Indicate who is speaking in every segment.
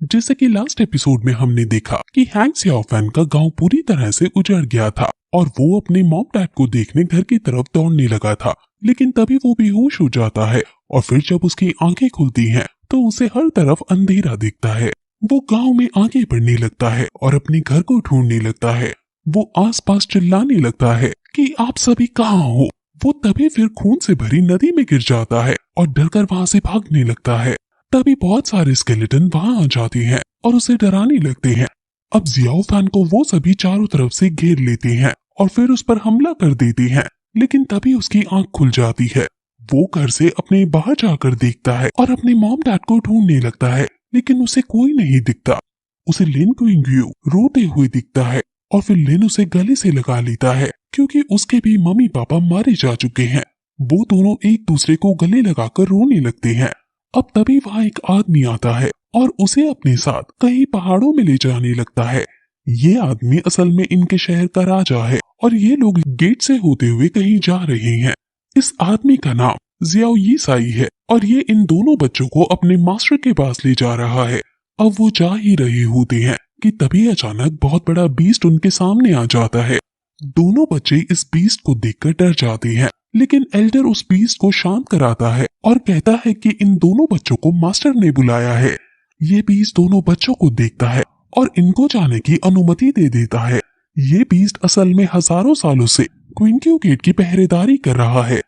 Speaker 1: जैसे कि last episode में हमने देखा कि हैंक सियाओफैन का गांव पूरी तरह से उजड़ गया था और वो अपने मॉम डैड को देखने घर की तरफ दौड़ने लगा था। लेकिन तभी वो बेहोश हो जाता है और फिर जब उसकी आंखें खुलती हैं तो उसे हर तरफ अंधेरा दिखता है। वो गांव में आगे बढ़ने लगता है और अपने घर को ढूंढने लगता है। वो आसपास चिल्लाने लगता है कि आप सभी कहाँ हो। वो तभी फिर खून से भरी नदी में गिर जाता है और डरकर वहां से भागने लगता है। तभी बहुत सारे स्केलेटन वहां आ जाते हैं और उसे डराने लगते हैं। अब जियाओफैन को वो सभी चारों तरफ से घेर लेते हैं और फिर उस पर हमला कर देते हैं। लेकिन तभी उसकी आंख खुल जाती है। वो घर से अपने बाहर जाकर देखता है और अपने मॉम डैड को ढूंढने लगता है, लेकिन उसे कोई नहीं दिखता। उसे लिन क्विंग्यू रोते हुए दिखता है और फिर लिन उसे गले से लगा लेता है क्योंकि उसके भी मम्मी पापा मारे जा चुके हैं। वो दोनों एक दूसरे को गले लगाकर रोने लगते हैं। अब तभी वहाँ एक आदमी आता है और उसे अपने साथ कई पहाड़ों में ले जाने लगता है। ये आदमी असल में इनके शहर का राजा है और ये लोग गेट से होते हुए कहीं जा रहे हैं। इस आदमी का नाम जियाओ यी साई है और ये इन दोनों बच्चों को अपने मास्टर के पास ले जा रहा है। अब वो जा ही रहे होते हैं कि तभी अचानक बहुत बड़ा बीस्ट उनके सामने आ जाता है। दोनों बच्चे इस बीस्ट को देखकर डर जाते हैं, लेकिन एल्डर उस बीस्ट को शांत कराता है और कहता है कि इन दोनों बच्चों को मास्टर ने बुलाया है। ये बीस्ट दोनों बच्चों को देखता है और इनको जाने की अनुमति दे देता है। ये बीस्ट असल में हजारों सालों से क्विंक्यू गेट की पहरेदारी कर रहा है।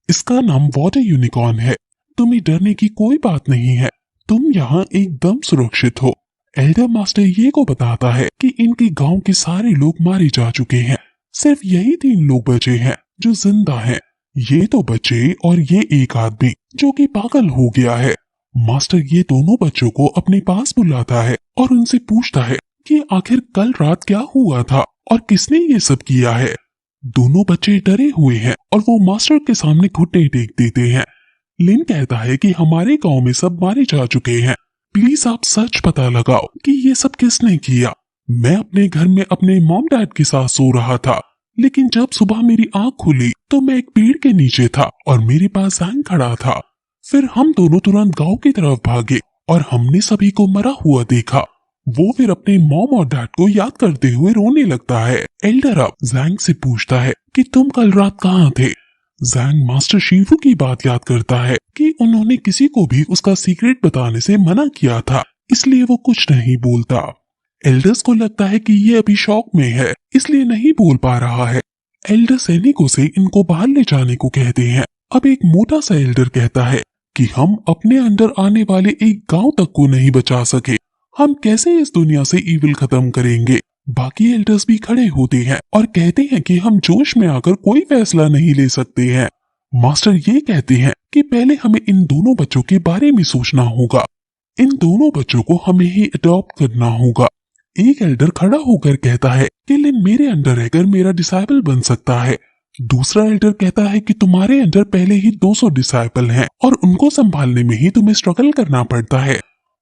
Speaker 1: इसका नाम वाटर यूनिकॉर्न है। तुम्हें डरने की कोई बात नहीं है, तुम यहाँ एकदम सुरक्षित हो। एल्डर मास्टर ये को बताता है कि इनके गांव के सारे लोग मारे जा चुके हैं, सिर्फ यही 3 लोग बचे हैं जो जिंदा हैं। ये तो बच्चे और ये एक आदमी जो कि पागल हो गया है। मास्टर ये दोनों बच्चों को अपने पास बुलाता है और उनसे पूछता है कि आखिर कल रात क्या हुआ था और किसने ये सब किया है। दोनों बच्चे डरे हुए हैं और वो मास्टर के सामने घुटने टेक देते हैं। लिन कहता है कि हमारे गांव में सब मारे जा चुके हैं, प्लीज आप सच पता लगाओ कि ये सब किसने किया। मैं अपने घर में अपने मॉम डैड के साथ सो रहा था, लेकिन जब सुबह मेरी आंख खुली तो मैं एक पेड़ के नीचे था और मेरे पास जैंग खड़ा था। फिर हम दोनों तुरंत गांव की तरफ भागे और हमने सभी को मरा हुआ देखा। वो फिर अपने मॉम और डैड को याद करते हुए रोने लगता है। एल्डर अब जैंग से पूछता है कि तुम कल रात कहाँ थे। जैंग मास्टर शिवू की बात याद करता है कि उन्होंने किसी को भी उसका सीक्रेट बताने से मना किया था, इसलिए वो कुछ नहीं बोलता। एल्डर्स को लगता है कि ये अभी शॉक में है, इसलिए नहीं बोल पा रहा है। एल्डर सैनिकों से इनको बाहर ले जाने को कहते हैं। अब एक मोटा सा एल्डर कहता है कि हम अपने अंदर आने वाले एक गांव तक को नहीं बचा सके, हम कैसे इस दुनिया से ईविल खत्म करेंगे। बाकी एल्डर्स भी खड़े होते हैं और कहते हैं कि हम जोश में आकर कोई फैसला नहीं ले सकते हैं। मास्टर ये कहते हैं कि पहले हमें इन दोनों बच्चों के बारे में सोचना होगा। इन दोनों बच्चों को हमें ही अडॉप्ट करना होगा। एक एल्डर खड़ा होकर कहता है कि लिन मेरे अंदर रहकर मेरा डिसाइपल बन सकता है। दूसरा एल्डर कहता है कि तुम्हारे अंदर पहले ही 200 डिसाइपल हैं और उनको संभालने में ही तुम्हें स्ट्रगल करना पड़ता है।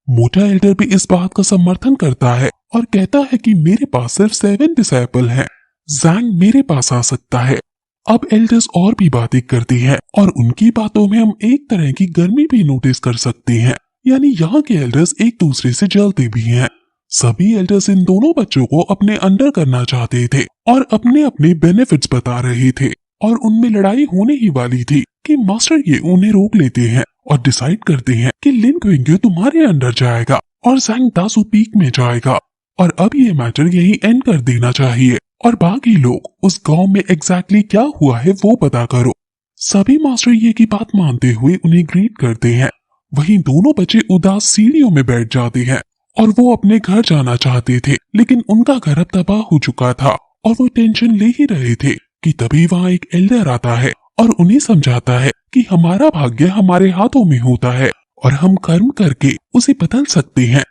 Speaker 1: मोटा एल्डर भी इस बात का समर्थन करता है और कहता है कि मेरे पास सिर्फ 7 डिसाइपल हैं, जैंग मेरे पास आ सकता है। अब एल्डर्स और भी बातें करती हैं और उनकी बातों में हम एक तरह की गर्मी भी नोटिस कर सकते हैं, यानी यहाँ के एल्डर्स एक दूसरे से जलते भी हैं। सभी एल्डर्स इन दोनों बच्चों को अपने अंडर करना चाहते थे और अपने अपने बेनिफिट्स बता रहे थे और उनमें लड़ाई होने ही वाली थी कि मास्टर ये उन्हें रोक लेते हैं और डिसाइड करते हैं कि लिन क्विंग्यू तुम्हारे अंडर जाएगा और जैंग दासू पीक में जाएगा और अब ये मैटर यही एंड कर देना चाहिए और बाकी लोग उस गांव में एग्जैक्टली क्या हुआ है वो पता करो। सभी मास्टर ये की बात मानते हुए उन्हें ग्रीट करते हैं। वहीं दोनों बच्चे उदास सीढ़ियों में बैठ जाते हैं और वो अपने घर जाना चाहते थे, लेकिन उनका घर अब तबाह हो चुका था और वो टेंशन ले ही रहे थे कि तभी वहाँ एक एल्डर आता है और उन्हें समझाता है कि हमारा भाग्य हमारे हाथों में होता है और हम कर्म करके उसे बदल सकते हैं।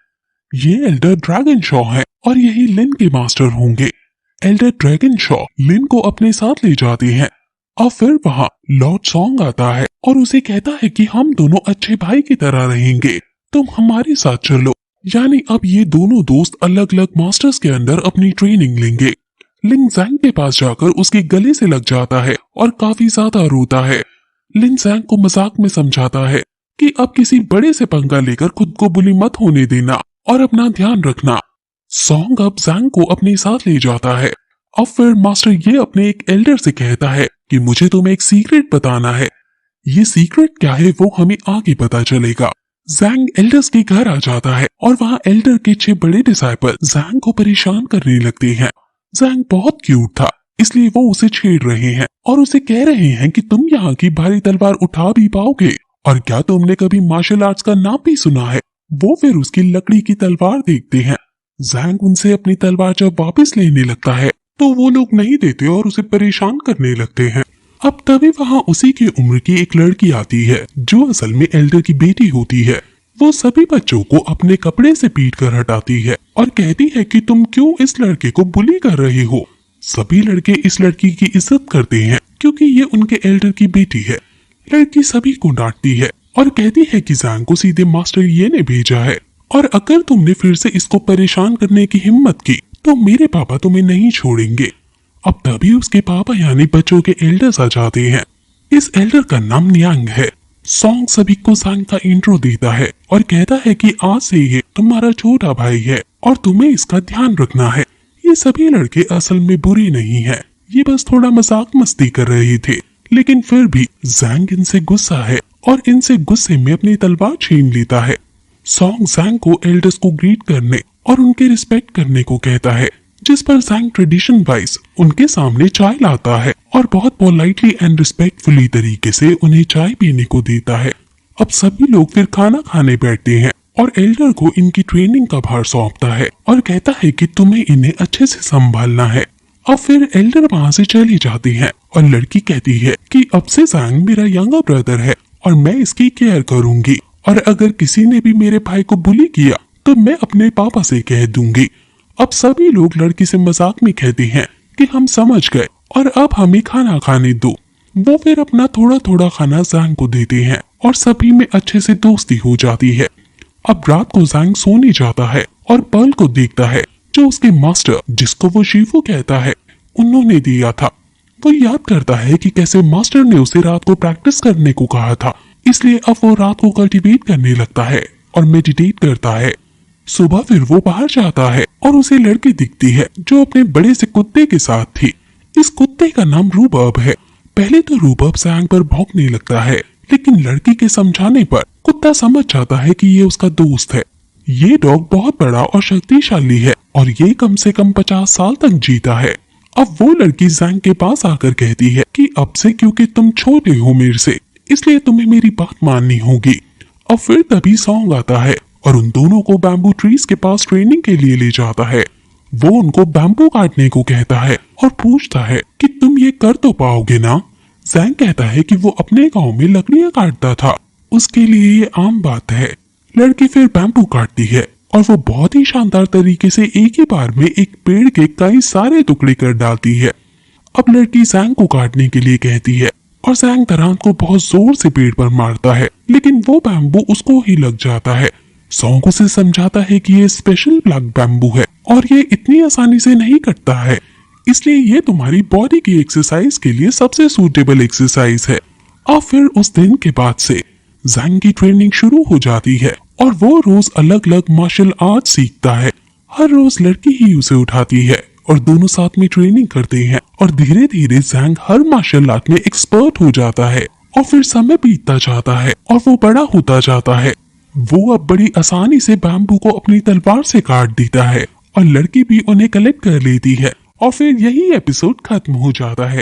Speaker 1: ये एल्डर ड्रैगन शॉ है और यही लिन के मास्टर होंगे। एल्डर ड्रैगन शॉ लिन को अपने साथ ले जाते हैं और फिर वहाँ लॉर्ड सॉन्ग आता है और उसे कहता है कि हम दोनों अच्छे भाई की तरह रहेंगे, तुम हमारे साथ चलो। यानी अब ये दोनों दोस्त अलग अलग मास्टर्स के अंदर अपनी ट्रेनिंग लेंगे। लिन जैंग के पास जाकर उसके गले से लग जाता है और काफी ज्यादा रोता है। लिन जैंग को मजाक में समझाता है कि अब किसी बड़े से पंगा लेकर खुद को बुली मत होने देना, और अपना ध्यान रखना। सॉन्ग अब जैंग को अपने साथ ले जाता है। अब फिर मास्टर ये अपने एक एल्डर से कहता है कि मुझे तुम्हें एक सीक्रेट बताना है। ये सीक्रेट क्या है वो हमें आगे पता चलेगा। जैंग एल्डर्स के घर आ जाता है और वहाँ एल्डर के 6 बड़े डिसाइपल जैंग को परेशान करने लगते हैं। जैंग बहुत क्यूट था, इसलिए वो उसे छेड़ रहे हैं और उसे कह रहे हैं कि तुम यहाँ की भारी तलवार उठा भी पाओगे, और क्या तुमने कभी मार्शल आर्ट्स का नाम भी सुना है। वो फिर उसकी लकड़ी की तलवार देखते हैं। जैंग उनसे अपनी तलवार जब वापस लेने लगता है तो वो लोग नहीं देते और उसे परेशान करने लगते हैं। अब तभी वहाँ उसी की उम्र की एक लड़की आती है जो असल में एल्डर की बेटी होती है। वो सभी बच्चों को अपने कपड़े से पीट कर हटाती है और कहती है कि तुम क्यों इस लड़के को बुली कर रहे हो। सभी लड़के इस लड़की की इज्जत करते हैं क्योंकि ये उनके एल्डर की बेटी है। लड़की सभी को डांटती है और कहती है कि जैंग को सीधे मास्टर ये ने भेजा है, और अगर तुमने फिर से इसको परेशान करने की हिम्मत की तो मेरे पापा तुम्हें नहीं छोड़ेंगे। अब तभी उसके पापा यानी बच्चों के एल्डर्स आ जाते हैं। इस एल्डर का नाम नियांग है। सॉन्ग सभी को जैंग का इंट्रो देता है और कहता है कि आज से ये तुम्हारा छोटा भाई है और तुम्हें इसका ध्यान रखना है। ये सभी लड़के असल में बुरे नहीं है, ये बस थोड़ा मजाक मस्ती कर रहे थे, लेकिन फिर भी जैंग इनसे गुस्सा है और इनसे गुस्से में अपनी तलवार छीन लेता है। सॉन्ग जैंग को एल्डर्स को ग्रीट करने और उनके रिस्पेक्ट करने को कहता है, जिस पर जैंग ट्रेडिशन वाइज उनके सामने चाय लाता है और बहुत पोलाइटली एंड रिस्पेक्टफुली तरीके से उन्हें चाय पीने को देता है। अब सभी लोग फिर खाना खाने बैठते हैं और एल्डर को इनकी ट्रेनिंग का भार सौंपता है और कहता है कि तुम्हें इन्हें अच्छे से संभालना है। अब फिर एल्डर वहाँ से चली जाती है और लड़की कहती है कि अब से जैंग मेरा यंगर ब्रदर है और मैं इसकी केयर करूंगी, और अगर किसी ने भी मेरे भाई को बुली किया तो मैं अपने पापा से कह दूंगी। अब सभी लोग लड़की से मजाक में कहते हैं कि हम समझ गए और अब हमें खाना खाने दो। वो फिर अपना थोड़ा थोड़ा खाना जैंग को देते हैं और सभी में अच्छे से दोस्ती हो जाती है। अब रात को जैंग सोने जाता है और पर्ल को देखता है जो उसके मास्टर, जिसको वो शिफू कहता है, उन्होंने दिया था। वो याद करता है कि कैसे मास्टर ने उसे रात को प्रैक्टिस करने को कहा था, इसलिए अब वो रात को कल्टीवेट करने लगता है और मेडिटेट करता है। सुबह फिर वो बाहर जाता है और उसे लड़की दिखती है जो अपने बड़े से कुत्ते के साथ थी। इस कुत्ते का नाम रूबर्ब है। पहले तो रूबर्ब जैंग पर भौंकने लगता है, लेकिन लड़की के समझाने पर कुत्ता समझ जाता है कि ये उसका दोस्त है। ये डॉग बहुत बड़ा और शक्तिशाली है और ये कम से कम 50 साल तक जीता है। अब वो लड़की जैंग के पास आकर कहती है कि अब से क्योंकि तुम छोटे हो मेरे से, इसलिए तुम्हें मेरी बात माननी होगी। और फिर तभी सॉन्ग आता है और उन दोनों को बैम्बू ट्रीज के पास ट्रेनिंग के लिए ले जाता है। वो उनको बैम्बू काटने को कहता है और पूछता है कि तुम ये कर तो पाओगे ना। जैंग कहता है कि वो अपने गांव में लकड़ियां काटता था, उसके लिए ये आम बात है। लड़की फिर बैम्बू काटती है और वो बहुत ही शानदार तरीके से एक ही बार में एक पेड़ के कई सारे टुकड़े कर डालती है। अब लड़की जैंग को काटने के लिए कहती है और जैंग तरान को बहुत जोर से पेड़ पर मारता है, लेकिन वो बैम्बू उसको ही लग जाता है। सॉन्ग उसे समझाता है कि ये स्पेशल ब्लैक बैम्बू है और ये इतनी आसानी से नहीं कटता है, इसलिए ये तुम्हारी बॉडी की एक्सरसाइज के लिए सबसे सूटेबल एक्सरसाइज है। और फिर उस दिन के बाद से जैंग की ट्रेनिंग शुरू हो जाती है और वो रोज अलग अलग मार्शल आर्ट सीखता है। हर रोज लड़की ही उसे उठाती है और दोनों साथ में ट्रेनिंग करते हैं और धीरे धीरे जैंग हर मार्शल आर्ट में एक्सपर्ट हो जाता है। और फिर समय बीतता जाता है और वो बड़ा होता जाता है। वो अब बड़ी आसानी से बैम्बू को अपनी तलवार से काट देता है और लड़की भी उन्हें कलेक्ट कर लेती है और फिर यही एपिसोड खत्म हो जाता है।